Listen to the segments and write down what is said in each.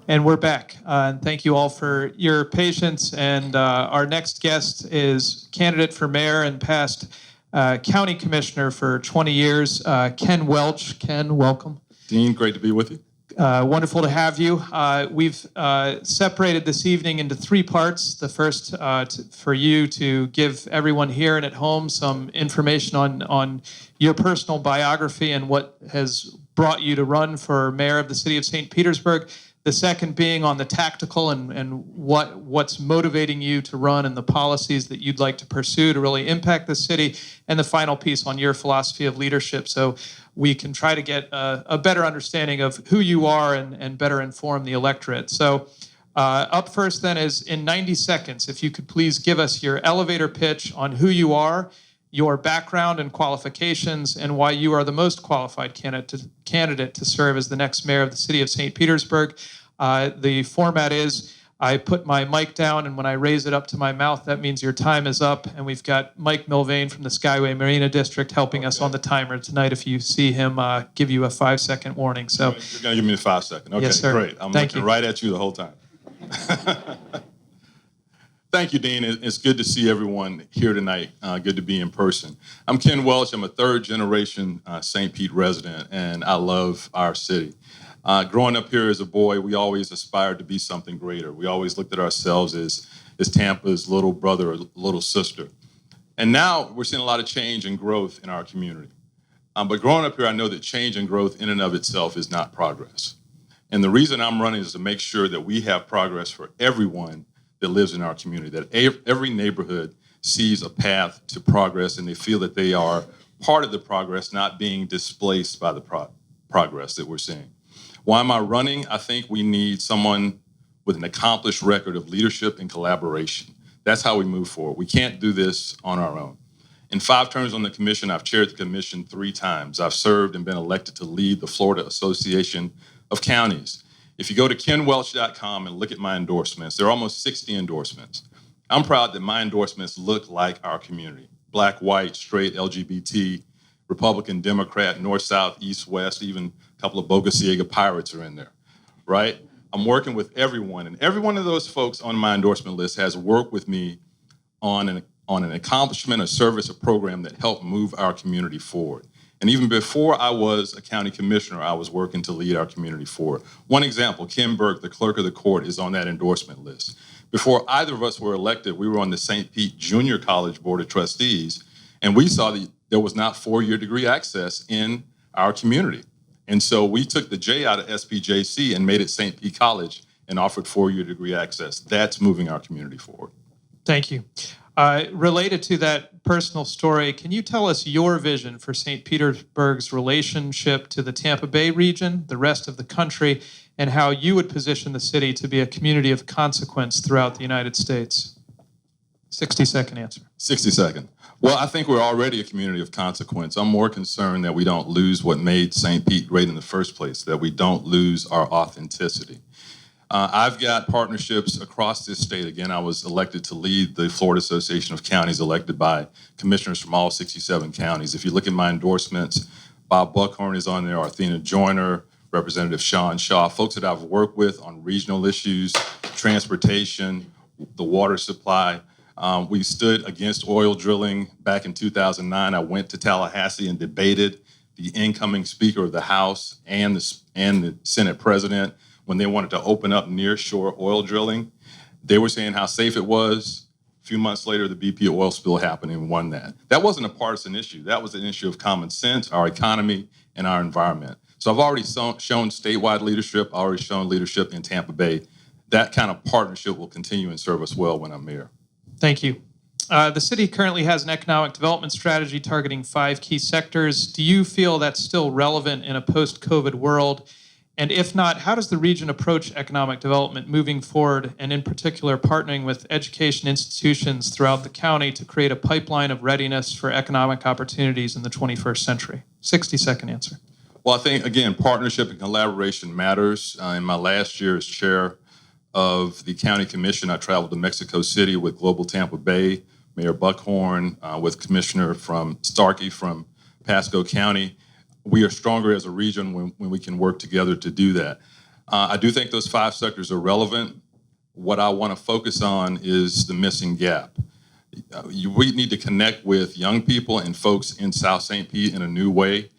And we're back. And thank you all for your patience. And our next guest is candidate for mayor and past county commissioner for 20 years, Ken Welch. Ken, welcome. Dean, great to be with you. Wonderful to have you. We've separated this evening into three parts. The first for you to give everyone here and at home some information on your personal biography and what has brought you to run for mayor of the city of St. Petersburg. The second being on the tactical and what's motivating you to run and the policies that you'd like to pursue to really impact the city. And the final piece on your philosophy of leadership. So we can try to get a better understanding of who you are and better inform the electorate. So up first then is in 90 seconds, if you could please give us your elevator pitch on who you are, your background and qualifications, and why you are the most qualified candidate to serve as the next mayor of the city of St. Petersburg. The format is I put my mic down, and when I raise it up to my mouth, that means your time is up. And we've got Mike Milvain from the Skyway Marina District helping us on the timer tonight if you see him give you a 5-second warning. So you're going to give me the 5 second. Okay, yes, sir. Great. I'm looking right at you the whole time. Thank you, Dean. It's good to see everyone here tonight. Good to be in person. I'm Ken Welch. I'm a third-generation St. Pete resident, and I love our city. Growing up here as a boy, we always aspired to be something greater. We always looked at ourselves as Tampa's little brother or little sister. And now we're seeing a lot of change and growth in our community. But growing up here, I know that change and growth in and of itself is not progress. And the reason I'm running is to make sure that we have progress for everyone that lives in our community, that every neighborhood sees a path to progress and they feel that they are part of the progress, not being displaced by the progress that we're seeing. Why am I running? I think we need someone with an accomplished record of leadership and collaboration. That's how we move forward. We can't do this on our own. In 5 terms on the commission, I've chaired the commission 3 times. I've served and been elected to lead the Florida Association of Counties. If you go to kenwelch.com and look at my endorsements, there are almost 60 endorsements. I'm proud that my endorsements look like our community. Black, white, straight, LGBT, Republican, Democrat, North, South, East, West, even a couple of Bogosiega Pirates are in there, right? I'm working with everyone, and every one of those folks on my endorsement list has worked with me on an accomplishment, a service, a program that helped move our community forward. And even before I was a county commissioner, I was working to lead our community forward. One example, Kim Burke, the clerk of the court, is on that endorsement list. Before either of us were elected, we were on the St. Pete Junior College Board of Trustees, and we saw that there was not 4-year degree access in our community. And so we took the J out of SPJC and made it St. Pete College and offered 4-year degree access. That's moving our community forward. Thank you. Related to that personal story, can you tell us your vision for St. Petersburg's relationship to the Tampa Bay region, the rest of the country, and how you would position the city to be a community of consequence throughout the United States? 60-second answer. 60 seconds. Well, I think we're already a community of consequence. I'm more concerned that we don't lose what made St. Pete great in the first place, that we don't lose our authenticity. I've got partnerships across this state. Again, I was elected to lead the Florida Association of Counties, elected by commissioners from all 67 counties. If you look at my endorsements, Bob Buckhorn is on there, Athena Joyner, Representative Sean Shaw, folks that I've worked with on regional issues, transportation, the water supply. We stood against oil drilling back in 2009. I went to Tallahassee and debated the incoming Speaker of the House and the Senate President when they wanted to open up nearshore oil drilling. They were saying how safe it was. A few months later, the BP oil spill happened and won that. That wasn't a partisan issue. That was an issue of common sense, our economy, and our environment. So I've already shown statewide leadership. I've already shown leadership in Tampa Bay. That kind of partnership will continue and serve us well when I'm mayor. Thank you. The city currently has an economic development strategy targeting 5 key sectors. Do you feel that's still relevant in a post-COVID world? And if not, how does the region approach economic development moving forward, and in particular partnering with education institutions throughout the county to create a pipeline of readiness for economic opportunities in the 21st century? 60-second answer. Well, I think, again, partnership and collaboration matters. In my last year as chair of the county commission, I traveled to Mexico City with Global Tampa Bay, Mayor Buckhorn, with Commissioner from Starkey from Pasco County. We are stronger as a region when we can work together to do that. I do think those 5 sectors are relevant. What I want to focus on is the missing gap. We need to connect with young people and folks in South St. Pete in a new way.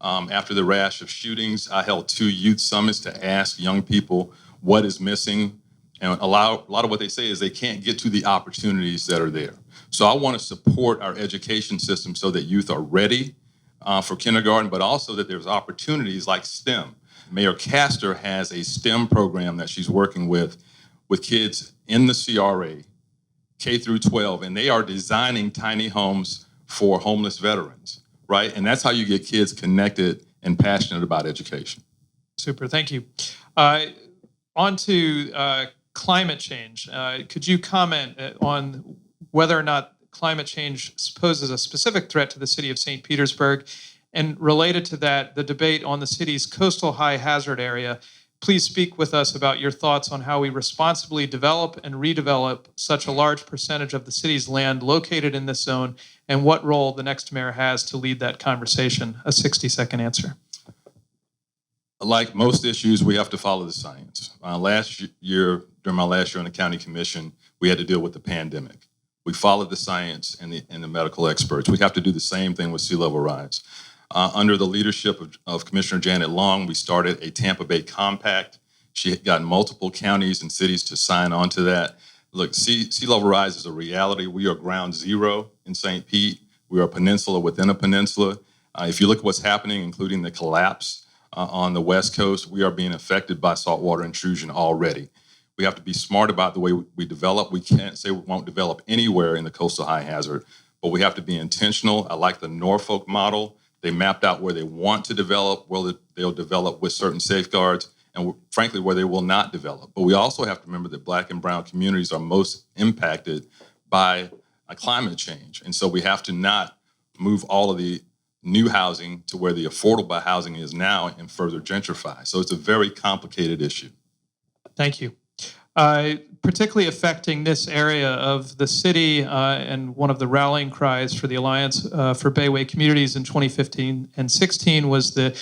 After the rash of shootings, I held 2 youth summits to ask young people what is missing. And a lot of what they say is they can't get to the opportunities that are there. So I want to support our education system so that youth are ready for kindergarten, but also that there's opportunities like STEM. Mayor Castor has a STEM program that she's working with kids in the CRA, K through 12, and they are designing tiny homes for homeless veterans, right? And that's how you get kids connected and passionate about education. Super, thank you. On to climate change. Could you comment on whether or not climate change poses a specific threat to the city of St. Petersburg? And related to that, the debate on the city's coastal high hazard area. Please speak with us about your thoughts on how we responsibly develop and redevelop such a large percentage of the city's land located in this zone, and what role the next mayor has to lead that conversation. A 60-second answer. Like most issues, we have to follow the science. Last year, during my last year on the county commission, we had to deal with the pandemic. We followed the science and the medical experts. We have to do the same thing with sea level rise. Under the leadership of Commissioner Janet Long, we started a Tampa Bay Compact. She had gotten multiple counties and cities to sign on to that. Look, sea level rise is a reality. We are ground zero in St. Pete. We are a peninsula within a peninsula. If you look at what's happening, including the collapse on the West Coast, we are being affected by saltwater intrusion already. We have to be smart about the way we develop. We can't say we won't develop anywhere in the coastal high hazard, but we have to be intentional. I like the Norfolk model. They mapped out where they want to develop, where they'll develop with certain safeguards, and frankly, where they will not develop. But we also have to remember that Black and brown communities are most impacted by climate change. And so we have to not move all of the new housing to where the affordable housing is now and further gentrify. So it's a very complicated issue. Thank you. Particularly affecting this area of the city and one of the rallying cries for the Alliance for Bayway Communities in 2015 and 16 was the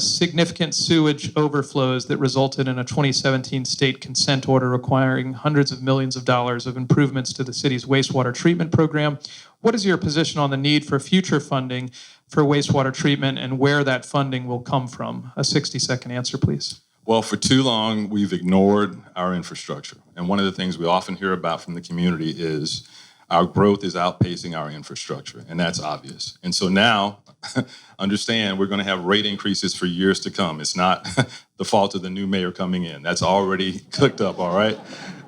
significant sewage overflows that resulted in a 2017 state consent order requiring hundreds of millions of dollars of improvements to the city's wastewater treatment program. What is your position on the need for future funding for wastewater treatment and where that funding will come from? A 60-second answer, please. Well, for too long, we've ignored our infrastructure. And one of the things we often hear about from the community is our growth is outpacing our infrastructure, and that's obvious. And so now, understand, we're going to have rate increases for years to come. It's not the fault of the new mayor coming in. That's already cooked up, all right?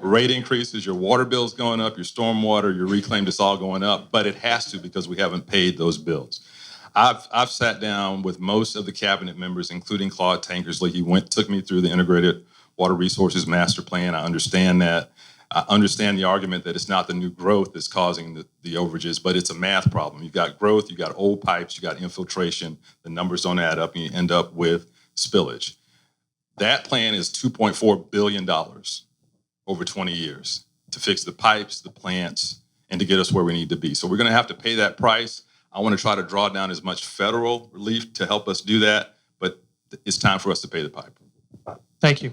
Rate increases, your water bill's going up, your stormwater, your reclaimed, it's all going up, but it has to because we haven't paid those bills. I've sat down with most of the cabinet members, including Claude Tankersley. He took me through the Integrated Water Resources Master Plan. I understand that. I understand the argument that it's not the new growth that's causing the overages, but it's a math problem. You've got growth, you've got old pipes, you've got infiltration, the numbers don't add up, and you end up with spillage. That plan is $2.4 billion over 20 years to fix the pipes, the plants, and to get us where we need to be. So we're gonna have to pay that price. I want to try to draw down as much federal relief to help us do that, but it's time for us to pay the piper. Thank you.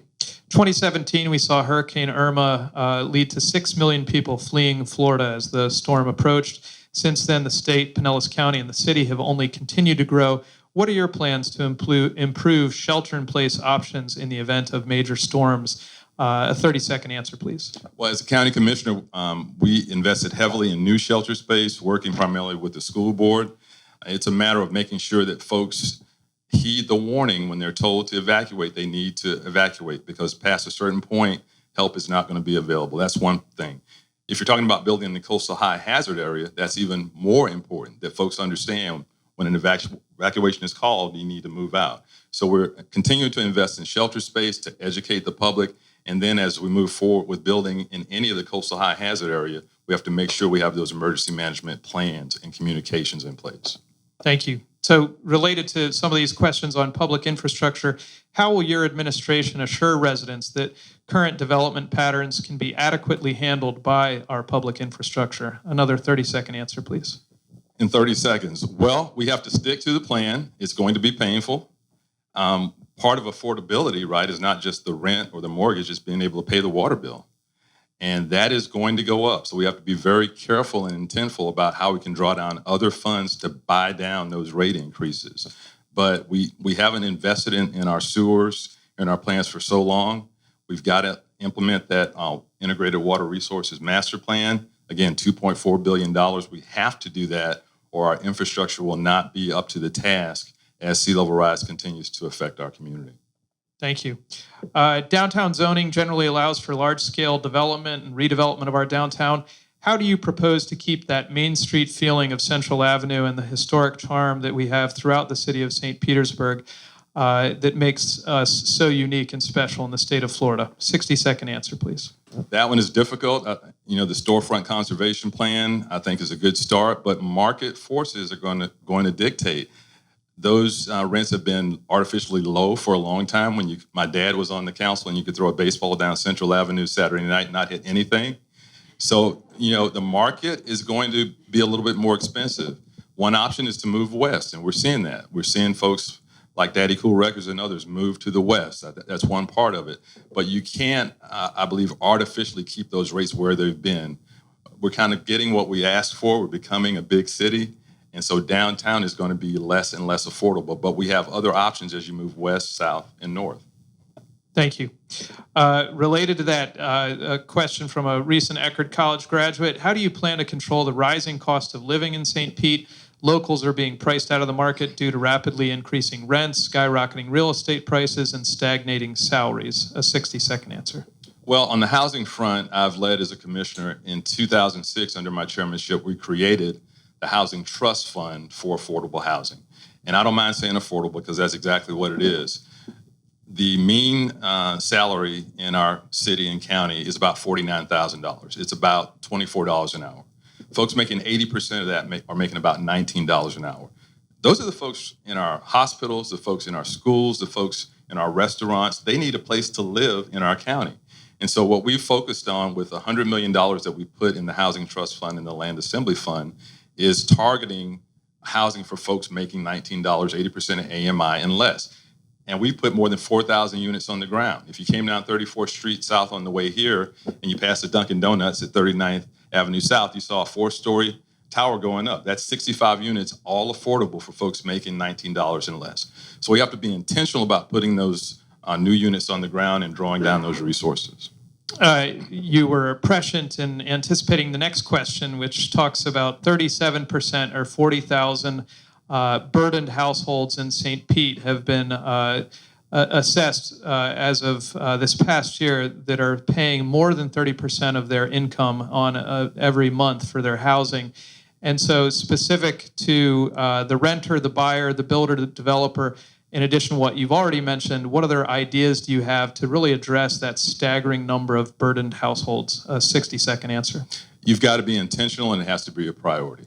2017, we saw Hurricane Irma lead to 6 million people fleeing Florida as the storm approached. Since then, the state, Pinellas County, and the city have only continued to grow. What are your plans to improve shelter-in-place options in the event of major storms? A 30-second answer, please. Well, as a county commissioner, we invested heavily in new shelter space, working primarily with the school board. It's a matter of making sure that folks heed the warning when they're told to evacuate. They need to evacuate because past a certain point, help is not going to be available. That's one thing. If you're talking about building in the coastal high hazard area, that's even more important that folks understand when an evacuation is called, you need to move out. So we're continuing to invest in shelter space to educate the public. And then as we move forward with building in any of the coastal high hazard area, we have to make sure we have those emergency management plans and communications in place. Thank you. So related to some of these questions on public infrastructure, how will your administration assure residents that current development patterns can be adequately handled by our public infrastructure? Another 30-second answer, please. In 30 seconds. Well, we have to stick to the plan. It's going to be painful. part of affordability, right, is not just the rent or the mortgage, it's being able to pay the water bill. And that is going to go up. So we have to be very careful and intentful about how we can draw down other funds to buy down those rate increases. But we haven't invested in our sewers and our plants for so long. We've got to implement that integrated water resources master plan. Again, $2.4 billion. We have to do that, or our infrastructure will not be up to the task as sea level rise continues to affect our community. Thank you. Downtown zoning generally allows for large-scale development and redevelopment of our downtown. How do you propose to keep that Main Street feeling of Central Avenue and the historic charm that we have throughout the city of St. Petersburg that makes us so unique and special in the state of Florida? 60-second answer, please. That one is difficult. The storefront conservation plan, I think, is a good start, but market forces are going to dictate. Those rents have been artificially low for a long time. My dad was on the council and you could throw a baseball down Central Avenue Saturday night and not hit anything. So, the market is going to be a little bit more expensive. One option is to move west, and we're seeing that. We're seeing folks like Daddy Cool Records and others move to the west. That's one part of it. But you can't, I believe, artificially keep those rates where they've been. We're kind of getting what we asked for. We're becoming a big city. And so downtown is going to be less and less affordable. But we have other options as you move west, south, and north. Thank you. Related to that, a question from a recent Eckerd College graduate. How do you plan to control the rising cost of living in St. Pete? Locals are being priced out of the market due to rapidly increasing rents, skyrocketing real estate prices, and stagnating salaries. A 60-second answer. Well, on the housing front, I've led as a commissioner. In 2006, under my chairmanship, we created the Housing Trust Fund for affordable housing. And I don't mind saying affordable because that's exactly what it is. The mean salary in our city and county is about $49,000. It's about $24 an hour. Folks making 80% of that are making about $19 an hour. Those are the folks in our hospitals, the folks in our schools, the folks in our restaurants. They need a place to live in our county. And so what we've focused on with $100 million that we put in the Housing Trust Fund and the Land Assembly Fund is targeting housing for folks making $19, 80% of AMI and less. And we put more than 4,000 units on the ground. If you came down 34th Street South on the way here and you passed the Dunkin' Donuts at 39th Avenue South, you saw a 4-story tower going up. That's 65 units, all affordable for folks making $19 and less. So we have to be intentional about putting those new units on the ground and drawing down those resources. You were prescient in anticipating the next question, which talks about 37% or 40,000 burdened households in St. Pete have been assessed as of this past year that are paying more than 30% of their income on every month for their housing. And so specific to the renter, the buyer, the builder, the developer, in addition to what you've already mentioned, what other ideas do you have to really address that staggering number of burdened households? A 60-second answer. You've got to be intentional, and it has to be a priority.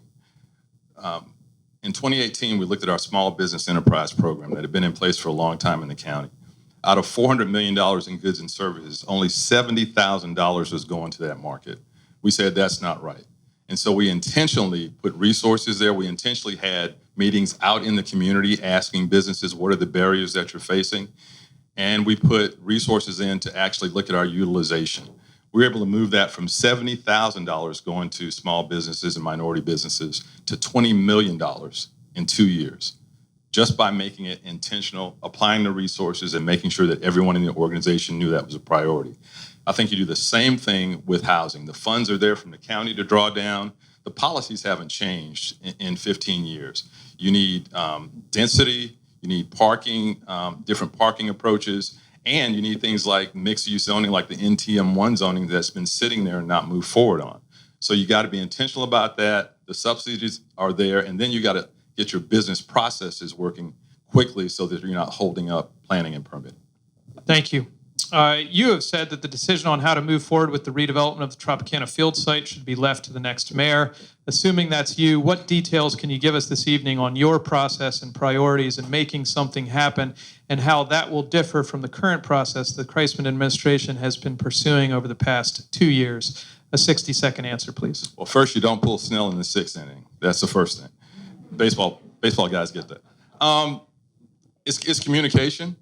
In 2018, we looked at our small business enterprise program that had been in place for a long time in the county. Out of $400 million in goods and services, only $70,000 was going to that market. We said that's not right. And so we intentionally put resources there. We intentionally had meetings out in the community asking businesses, what are the barriers that you're facing? And we put resources in to actually look at our utilization. We were able to move that from $70,000 going to small businesses and minority businesses to $20 million in 2 years, just by making it intentional, applying the resources, and making sure that everyone in the organization knew that was a priority. I think you do the same thing with housing. The funds are there from the county to draw down. The policies haven't changed in 15 years. You need density, you need parking, different parking approaches, and you need things like mixed-use zoning, like the NTM1 zoning that's been sitting there and not moved forward on. So you got to be intentional about that. The subsidies are there, and then you got to get your business processes working quickly so that you're not holding up planning and permitting. Thank you. You have said that the decision on how to move forward with the redevelopment of the Tropicana field site should be left to the next mayor. Assuming that's you, what details can you give us this evening on your process and priorities in making something happen, and how that will differ from the current process the Kreisman administration has been pursuing over the past 2 years? A 60-second answer, please. Well, first, you don't pull Snell in the 6th inning. That's the first thing. Baseball guys get that. It's communication.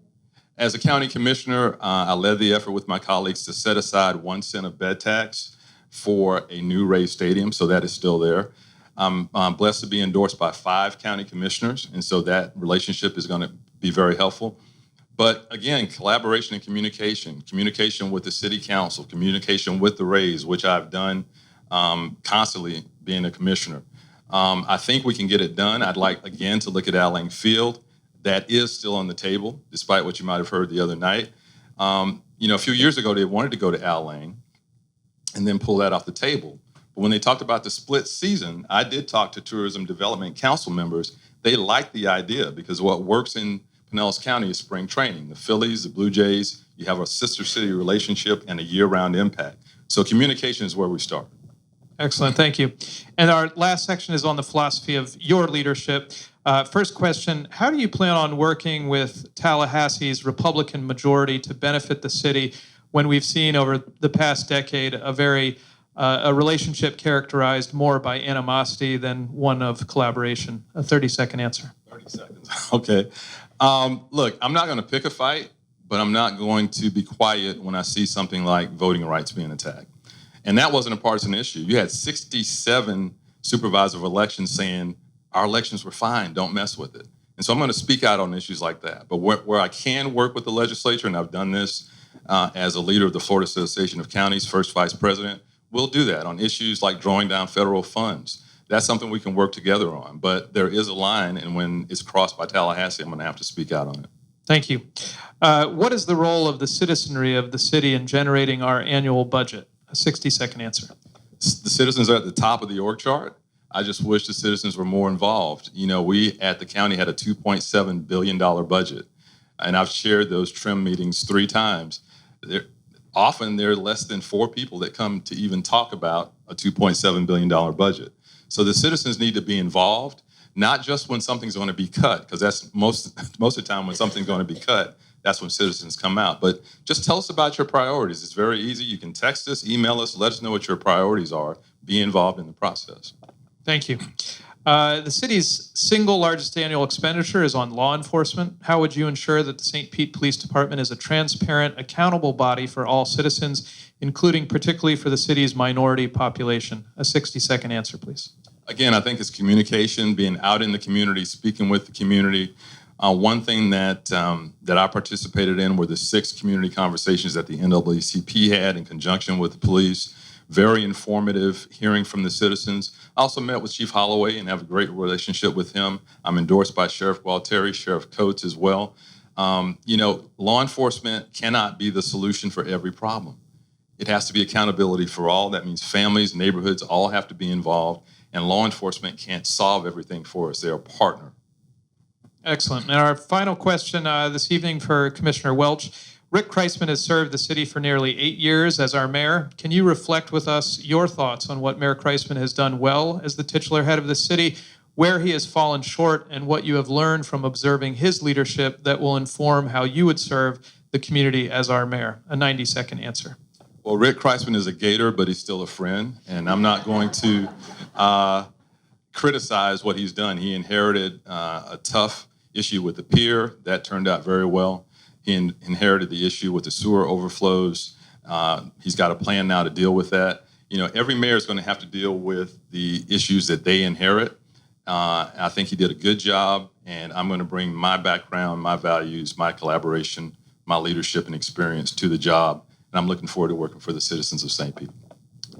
As a county commissioner, I led the effort with my colleagues to set aside 1 cent of bed tax for a new raised stadium, so that is still there. I'm blessed to be endorsed by 5 county commissioners, and so that relationship is going to be very helpful. But again, collaboration and communication with the city council, communication with the Rays, which I've done constantly being a commissioner. I think we can get it done. I'd like, again, to look at Allang Field. That is still on the table, despite what you might have heard the other night. A few years ago, they wanted to go to Allang and then pull that off the table. But when they talked about the split season, I did talk to Tourism Development Council members. They liked the idea because what works in Pinellas County is spring training. The Phillies, the Blue Jays, you have a sister city relationship and a year-round impact. So communication is where we start. Excellent, thank you. And our last section is on the philosophy of your leadership. First question, how do you plan on working with Tallahassee's Republican majority to benefit the city when we've seen over the past decade a relationship characterized more by animosity than one of collaboration? A 30-second answer. 30 seconds, okay. Look, I'm not going to pick a fight, but I'm not going to be quiet when I see something like voting rights being attacked. And that wasn't a partisan issue. You had 67 supervisor of elections saying, our elections were fine, don't mess with it. And so I'm going to speak out on issues like that. But where I can work with the legislature, and I've done this as a leader of the Florida Association of Counties, first vice president, we'll do that on issues like drawing down federal funds. That's something we can work together on. But there is a line, and when it's crossed by Tallahassee, I'm going to have to speak out on it. Thank you. What is the role of the citizenry of the city in generating our annual budget? A 60-second answer. The citizens are at the top of the org chart. I just wish the citizens were more involved. We at the county had a $2.7 billion budget, and I've shared those trim meetings 3 times. Often there are less than 4 people that come to even talk about a $2.7 billion budget. So the citizens need to be involved, not just when something's going to be cut, because that's most of the time when something's going to be cut, that's when citizens come out. But just tell us about your priorities. It's very easy. You can text us, email us, let us know what your priorities are. Be involved in the process. Thank you. The city's single largest annual expenditure is on law enforcement. How would you ensure that the St. Pete Police Department is a transparent, accountable body for all citizens, including particularly for the city's minority population? A 60-second answer, please. Again, I think it's communication, being out in the community, speaking with the community. One thing that I participated in were the 6 community conversations that the NAACP had in conjunction with the police. Very informative, hearing from the citizens. I also met with Chief Holloway and have a great relationship with him. I'm endorsed by Sheriff Gualtieri, Sheriff Coates as well. Law enforcement cannot be the solution for every problem. It has to be accountability for all. That means families, neighborhoods, all have to be involved. And law enforcement can't solve everything for us. They're a partner. Excellent. And our final question this evening for Commissioner Welch. Rick Kreisman has served the city for nearly 8 years as our mayor. Can you reflect with us your thoughts on what Mayor Kreisman has done well as the titular head of the city, where he has fallen short, and what you have learned from observing his leadership that will inform how you would serve the community as our mayor? A 90-second answer. Well, Rick Kreisman is a Gator, but he's still a friend, and I'm not going to criticize what he's done. He inherited a tough issue with the pier. That turned out very well. He inherited the issue with the sewer overflows. He's got a plan now to deal with that. Every mayor is going to have to deal with the issues that they inherit. I think he did a good job, and I'm going to bring my background, my values, my collaboration, my leadership and experience to the job, and I'm looking forward to working for the citizens of St. Pete.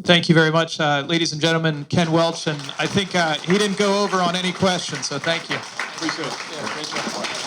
Thank you very much, ladies and gentlemen. Ken Welch, and I think he didn't go over on any questions, so thank you. Appreciate it. Yeah, great job.